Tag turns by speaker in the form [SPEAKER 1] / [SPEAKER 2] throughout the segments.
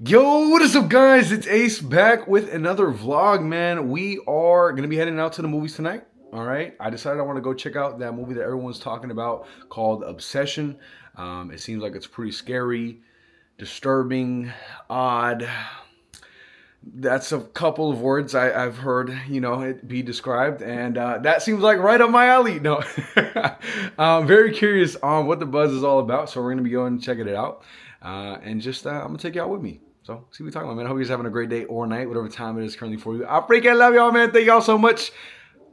[SPEAKER 1] Yo, what is up, guys? It's Ace back with another vlog, man. We are going to be heading out to the movies tonight. All right. I decided I want to go check out that movie that everyone's talking about called Obsession. It seems like it's pretty scary, disturbing, odd. That's a couple of words I've heard, it be described, and that seems like right up my alley. No, I'm very curious on what the buzz is all about, so we're gonna be going and checking it out, and just I'm gonna take y'all with me. So see what we're talking about, man. I hope you're having a great day or night, whatever time it is currently for you. I freaking love y'all, man. Thank y'all so much.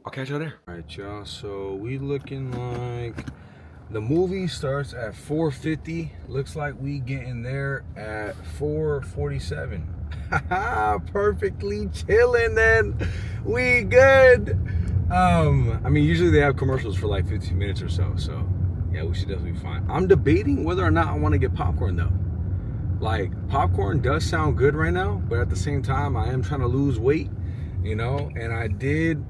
[SPEAKER 1] I'll catch y'all there. All right, y'all. So we looking like the movie starts at 4:50. Looks like we getting there at 4:47. Perfectly chilling then. We good. I mean, usually they have commercials for like 15 minutes or so. So yeah, we should definitely be fine. I'm debating whether or not I want to get popcorn though. Like, popcorn does sound good right now, but at the same time, I am trying to lose weight, and I did.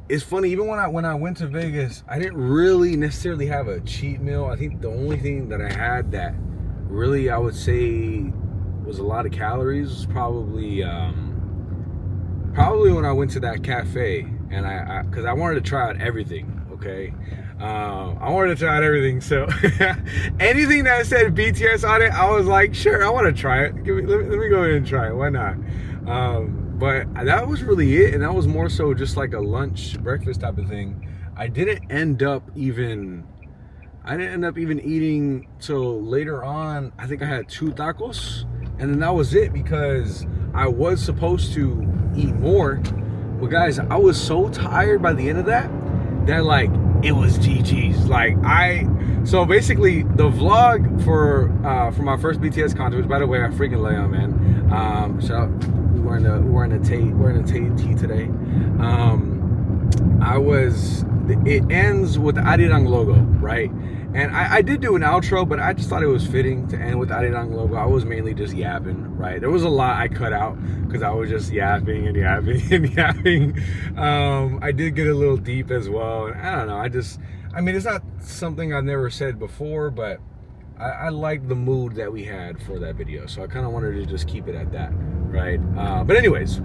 [SPEAKER 1] It's funny, even when I went to Vegas, I didn't really necessarily have a cheat meal. I think the only thing that I had that really I would say was a lot of calories was probably when I went to that cafe, and because I wanted to try out everything. Okay, I wanted to try out everything. So anything that said BTS on it, I was like, sure, I want to try it. Let me go ahead and try it. Why not? But that was really it, and that was more so just like a lunch, breakfast type of thing. I didn't end up even eating till later on. I think I had 2 tacos, and then that was it because I was supposed to eat more. But guys, I was so tired by the end of that like it was GG's. So basically the vlog for my first BTS concert, which by the way I freaking lay on, man. Shout out, we're in a Tate tee today. It ends with the Arirang logo, right? And I did do an outro, but I just thought it was fitting to end with the Arirang logo. I was mainly just yapping, right? There was a lot I cut out because I was just yapping and yapping and yapping. I did get a little deep as well. And I don't know, I mean, it's not something I've never said before, but I liked the mood that we had for that video. So I kind of wanted to just keep it at that, right? But anyways,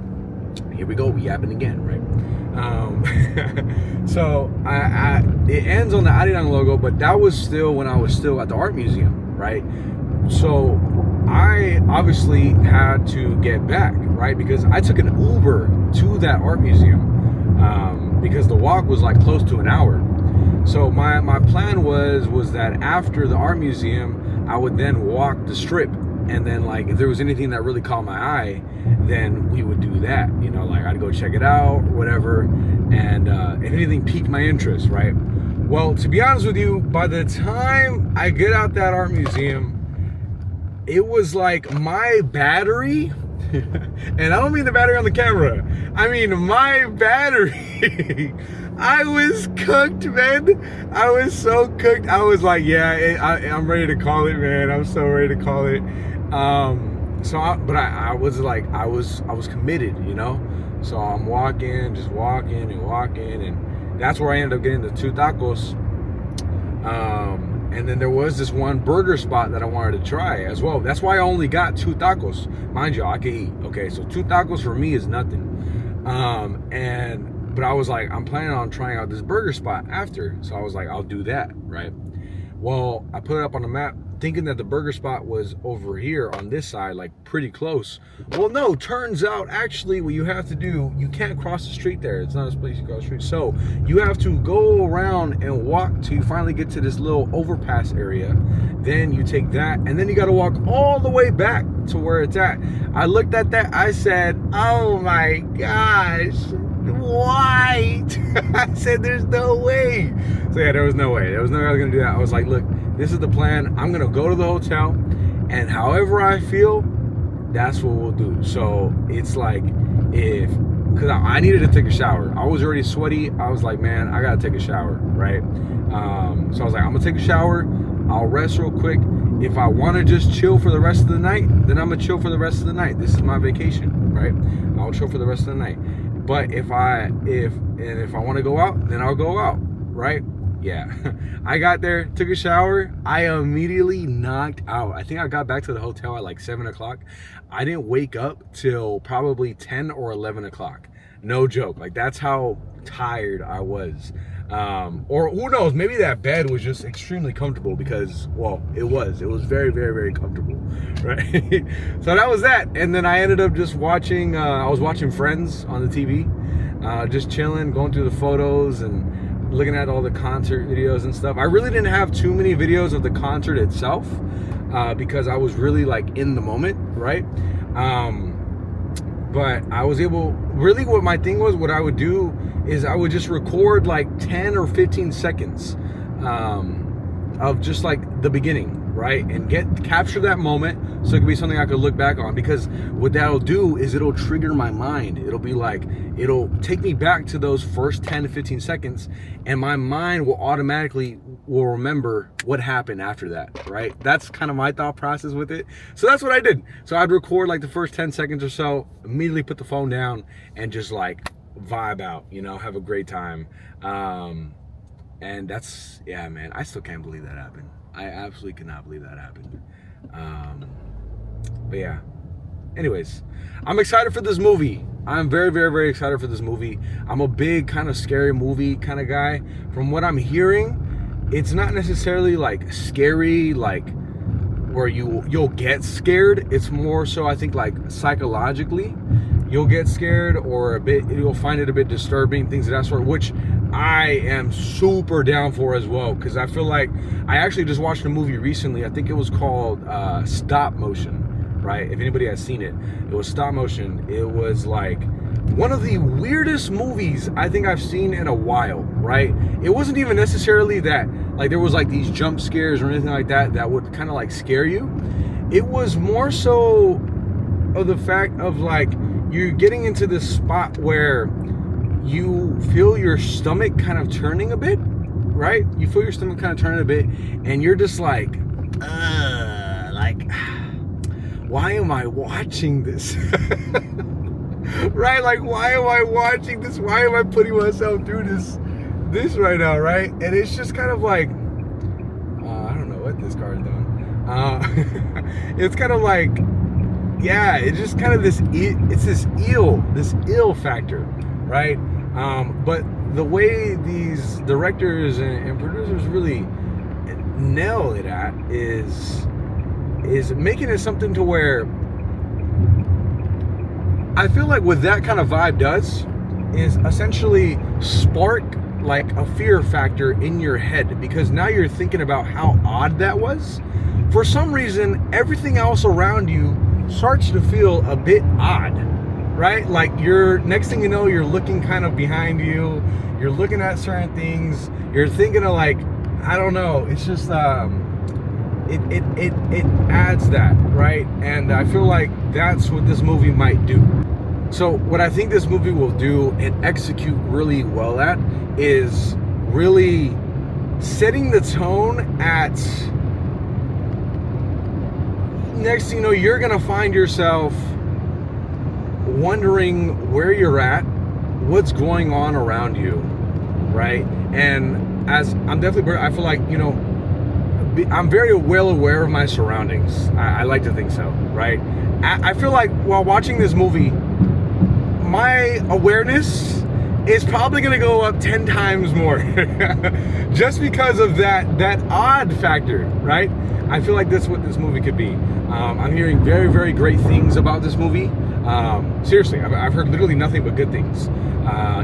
[SPEAKER 1] here we go, we yapping again, right? So it ends on the Arirang logo, but that was still when I was still at the art museum, right? So I obviously had to get back, right? Because I took an Uber to that art museum, because the walk was like close to an hour. So my plan was that after the art museum, I would then walk the strip, and then like if there was anything that really caught my eye, then we would do that, like I'd go check it out or whatever, and if anything piqued my interest, right? Well, to be honest with you, by the time I get out that art museum, it was like my battery and I don't mean the battery on the camera, I mean my battery. I was cooked, man. I was so cooked. I was like, yeah, I'm ready to call it, man. I'm so ready to call it. I was like, I was committed, So I'm just walking, and that's where I ended up getting the 2 tacos. And then there was this one burger spot that I wanted to try as well. That's why I only got 2 tacos. Mind you, I can eat. Okay, so 2 tacos for me is nothing. But I was like, I'm planning on trying out this burger spot after. So I was like, I'll do that, right? Well, I put it up on the map thinking that the burger spot was over here on this side, like pretty close. Well, no, turns out actually what you have to do, you can't cross the street there. It's not a place you cross the street. So you have to go around and walk till you finally get to this little overpass area. Then you take that, and then you got to walk all the way back to where it's at. I looked at that, I said, oh my gosh, why? I said, there's no way. So yeah, there was no way. There was no way I was gonna do that. I was like, look, this is the plan. I'm gonna go to the hotel, and however I feel, that's what we'll do. So it's like, because I needed to take a shower. I was already sweaty. I was like, man, I gotta take a shower, right? So I was like, I'm gonna take a shower. I'll rest real quick. If I want to just chill for the rest of the night, then I'm gonna chill for the rest of the night. This is my vacation, right? I'll chill for the rest of the night. But if I want to go out, then I'll go out, right? Yeah. I got there, took a shower. I immediately knocked out. I think I got back to the hotel at like 7 o'clock. I didn't wake up till probably 10 or 11 o'clock. No joke. Like, that's how tired I was. Or who knows, maybe that bed was just extremely comfortable because, well, it was very, very, very comfortable, right? So that was that. And then I ended up just watching, I was watching Friends on the TV, just chilling, going through the photos and looking at all the concert videos and stuff. I really didn't have too many videos of the concert itself, because I was really like in the moment, right? But I was able, really what my thing was, what I would do is I would just record like 10 or 15 seconds of just like the beginning, right? And capture that moment so it could be something I could look back on, because what that'll do is it'll trigger my mind. It'll be like, it'll take me back to those first 10 to 15 seconds, and my mind will automatically remember what happened after that, right? That's kind of my thought process with it. So that's what I did. So I'd record like the first 10 seconds or so, immediately put the phone down and just like vibe out, you know, have a great time. And that's, yeah, man, I still can't believe that happened. I absolutely cannot believe that happened. But yeah, anyways, I'm excited for this movie. I'm very, very, very excited for this movie. I'm a big kind of scary movie kind of guy. From what I'm hearing, it's not necessarily like scary, like where you'll get scared. It's more so, I think, like psychologically you'll get scared, or a bit, you'll find it a bit disturbing, things of that sort, which I am super down for as well, because I feel like I actually just watched a movie recently. I think it was called Stop Motion, right? If anybody has seen it, it was Stop Motion. It was like one of the weirdest movies I think I've seen in a while, right? It wasn't even necessarily that like there was like these jump scares or anything like that that would kind of like scare you. It was more so of the fact of like you're getting into this spot where you feel your stomach kind of turning a bit, right? You feel your stomach kind of turning a bit, and you're just like, why am I watching this? Right? Like, why am I watching this? Why am I putting myself through this right now, right? And it's just kind of like, I don't know what this car is doing. It's kind of like, yeah, it's just kind of this ill factor, right? But the way these directors and producers really nail it at is making it something to where I feel like what that kind of vibe does is essentially spark like a fear factor in your head, because now you're thinking about how odd that was. For some reason, everything else around you starts to feel a bit odd, right? Like you're, next thing you know, you're looking kind of behind you, you're looking at certain things, you're thinking of like, I don't know, it's just it adds that, right? And I feel like that's what this movie might do. So what I think this movie will do and execute really well at is really setting the tone at, next thing you know, you're gonna find yourself wondering where you're at, what's going on around you, right? And as I'm definitely, I feel like, you know, I'm very well aware of my surroundings. I like to think so, right? I feel like while watching this movie, my awareness is probably gonna go up 10 times more just because of that odd factor, right? I feel like that's what this movie could be. I'm hearing very, very great things about this movie. Seriously, I've heard literally nothing but good things.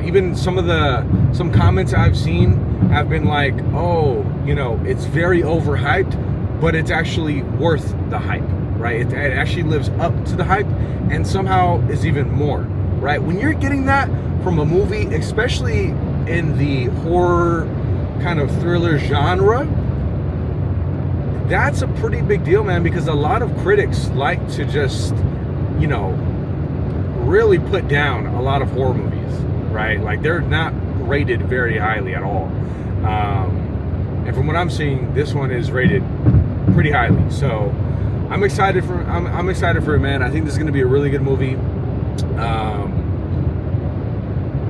[SPEAKER 1] Even some comments I've seen have been like, oh, you know, it's very overhyped, but it's actually worth the hype, right? It actually lives up to the hype and somehow is even more, right? When you're getting that from a movie, especially in the horror kind of thriller genre, that's a pretty big deal, man, because a lot of critics like to just, you know, really put down a lot of horror movies, right? Like they're not rated very highly at all. And from what I'm seeing, this one is rated pretty highly. So I'm excited for it, man. I think this is going to be a really good movie.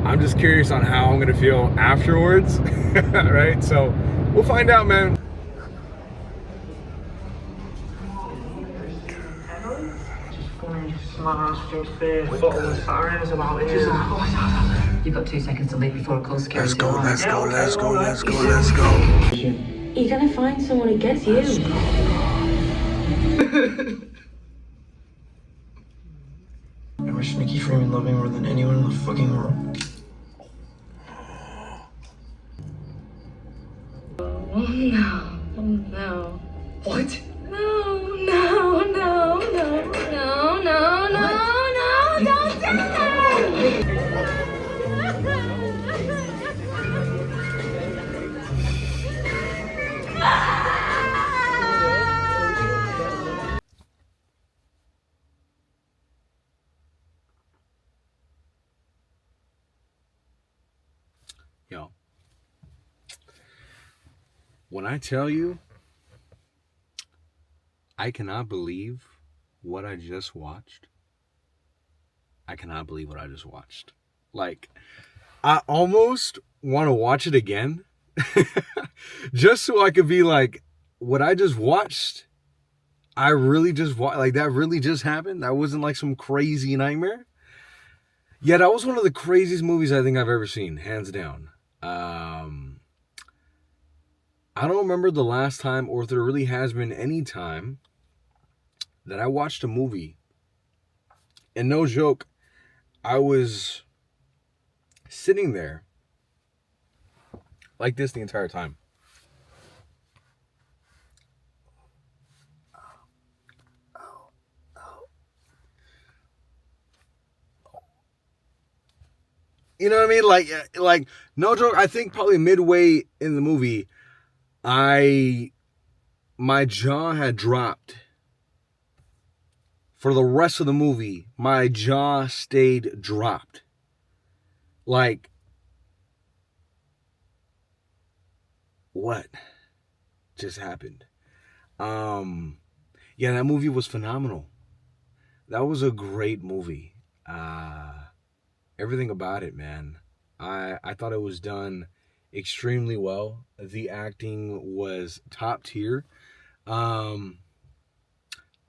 [SPEAKER 1] I'm just curious on how I'm gonna feel afterwards, right? So we'll find out, man.
[SPEAKER 2] You've got 2 seconds to leave before a call security.
[SPEAKER 1] Let's go, let's go, let's go, let's go, let's go.
[SPEAKER 2] You're gonna find someone who gets you.
[SPEAKER 3] I wish Nikki Freeman loved me more than anyone in the fucking world.
[SPEAKER 2] Oh no. Oh no.
[SPEAKER 3] What?
[SPEAKER 2] No, no, no, no, no, no, no, no, don't do that!
[SPEAKER 1] Yo, when I tell you, I cannot believe what I just watched. I cannot believe what I just watched. Like, I almost want to watch it again just so I could be like, what I just watched, I really just watched, like, that really just happened. That wasn't like some crazy nightmare. Yeah, that was one of the craziest movies I think I've ever seen, hands down. I don't remember the last time, or if there really has been any time, that I watched a movie, and no joke, I was sitting there like this the entire time. You know what I mean? Like no joke. I think probably midway in the movie, my jaw had dropped. For the rest of the movie, my jaw stayed dropped. Like, what just happened? Yeah, that movie was phenomenal. That was a great movie. Everything about it, man. I thought it was done extremely well. The acting was top tier. I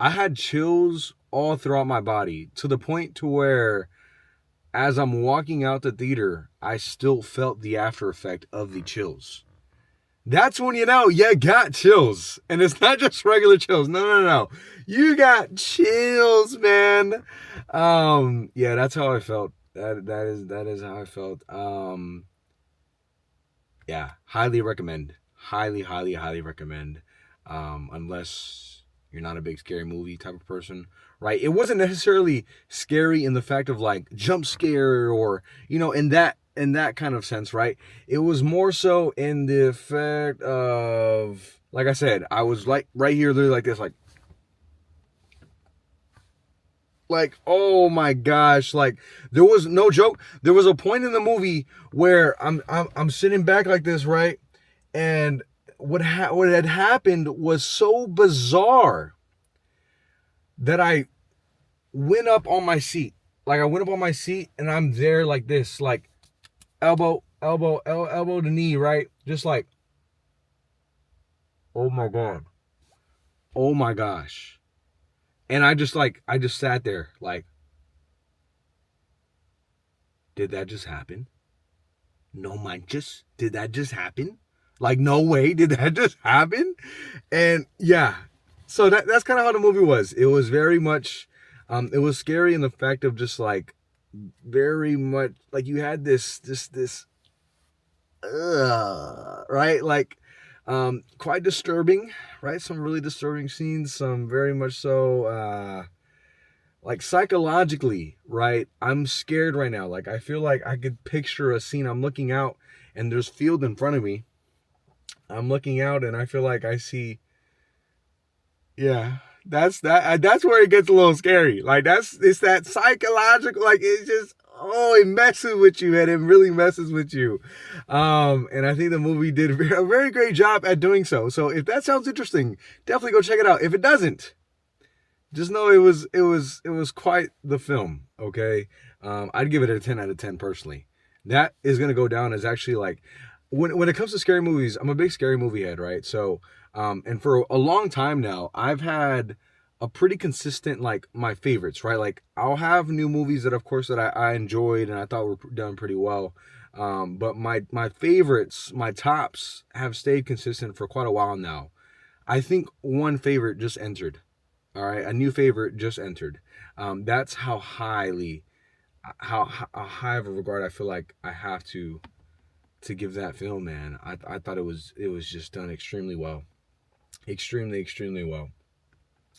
[SPEAKER 1] had chills all throughout my body to the point to where as I'm walking out the theater, I still felt the after effect of the chills. That's when you know you got chills. And it's not just regular chills. No. You got chills, man. Yeah, that's how I felt. That is how I felt. Yeah, highly recommend. Highly recommend. Unless you're not a big scary movie type of person, right? It wasn't necessarily scary in the fact of like jump scare or, in that kind of sense, right? It was more so in the fact of, like I said, I was like right here, literally like this, like, oh my gosh, like there was no joke. There was a point in the movie where I'm sitting back like this, right? And what had happened was so bizarre that I went up on my seat. Like I went up on my seat and I'm there like this, like elbow to knee, right? Just like, oh my God. Oh my gosh. And I just sat there like, did that just happen? No, did that just happen? Like, no way, did that just happen? And yeah, so that's kind of how the movie was. It was very much, it was scary in the fact of just like, very much, like you had this, right? Like, quite disturbing, right? Some really disturbing scenes, some very much so, like psychologically, right? I'm scared right now. Like I feel like I could picture a scene. I'm looking out and there's field in front of me. I'm looking out and I feel like I see. Yeah, that's where it gets a little scary. Like it's that psychological. Like it's just it messes with you and it really messes with you. And I think the movie did a very great job at doing so. So if that sounds interesting, definitely go check it out. If it doesn't, just know it was quite the film. Okay, I'd give it a 10 out of 10 personally. that is gonna go down as actually like when it comes to scary movies, I'm a big scary movie head, right? So and for a long time now, I've had a pretty consistent like my favorites, right? Like I'll have new movies that of course that I enjoyed and I thought were done pretty well. But my favorites, my tops have stayed consistent for quite a while now. I think one favorite just entered. All right, a new favorite just entered. That's how how high of a regard I feel like I have to give that film, man. I thought it was just done extremely well, extremely well.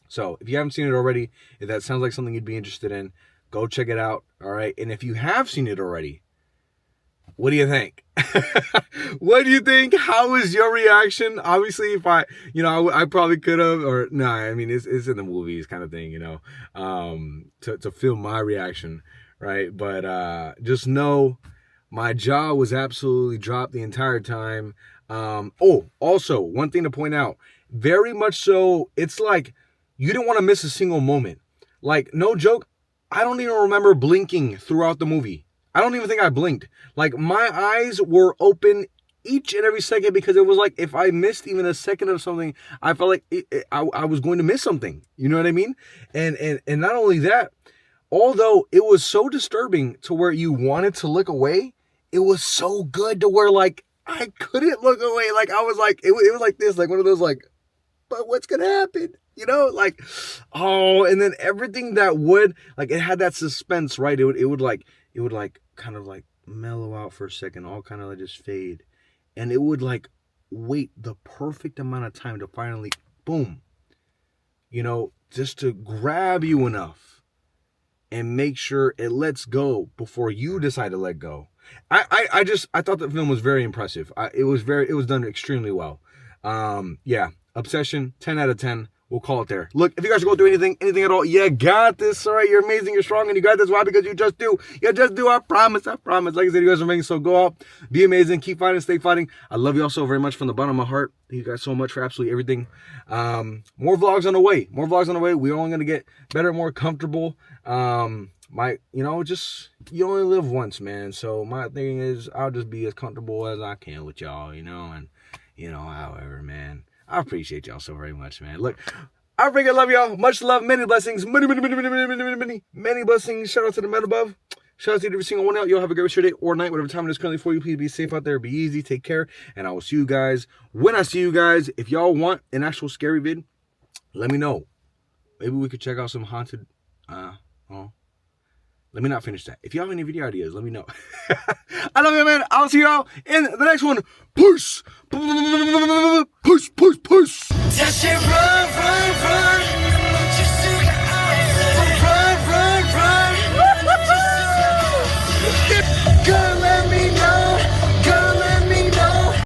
[SPEAKER 1] So if you haven't seen it already, if that sounds like something you'd be interested in, go check it out. All right, and if you have seen it already, what do you think? What do you think? How was your reaction? Obviously, if I probably could have, or no, I mean, it's in the movies kind of thing, to film my reaction, right? But just know my jaw was absolutely dropped the entire time. Also, one thing to point out, very much so, it's like you didn't want to miss a single moment. Like, no joke, I don't even remember blinking throughout the movie. I don't even think I blinked. Like, my eyes were open each and every second because it was like if I missed even a second of something, I felt like I was going to miss something. You know what I mean? And not only that, although it was so disturbing to where you wanted to look away, it was so good to where like I couldn't look away. Like I was like, it was like this, like one of those like, but what's gonna happen? Like, oh, and then everything that would like it had that suspense, right? It would like kind of like mellow out for a second, all kind of like just fade, and it would like wait the perfect amount of time to finally, boom, just to grab you enough and make sure it lets go before you decide to let go. I thought the film was very impressive. It was done extremely well. Yeah, Obsession, 10 out of 10. We'll call it there. Look, if you guys are going through anything at all, you got this. All right, you're amazing, you're strong, and you got this. Why? Because you just do. You just do. I promise. Like I said, you guys are amazing. So go out, be amazing, keep fighting, stay fighting. I love you all so very much from the bottom of my heart. Thank you guys so much for absolutely everything. More vlogs on the way. We're only gonna get better, more comfortable. Just you only live once, man. So my thing is, I'll just be as comfortable as I can with y'all, and however, man. I appreciate y'all so very much, man. Look, I freaking love y'all. Much love, many blessings, many blessings. Shout out to the men above. Shout out to every single one out. Y'all have a great rest of your day or night, whatever time it is currently for you. Please be safe out there. Be easy. Take care. And I will see you guys when I see you guys. If y'all want an actual scary vid, let me know. Maybe we could check out some haunted. Let me not finish that. If y'all have any video ideas, let me know. I love you, man. I'll see y'all in the next one. Peace. Peace.
[SPEAKER 4] That shit run, run, run.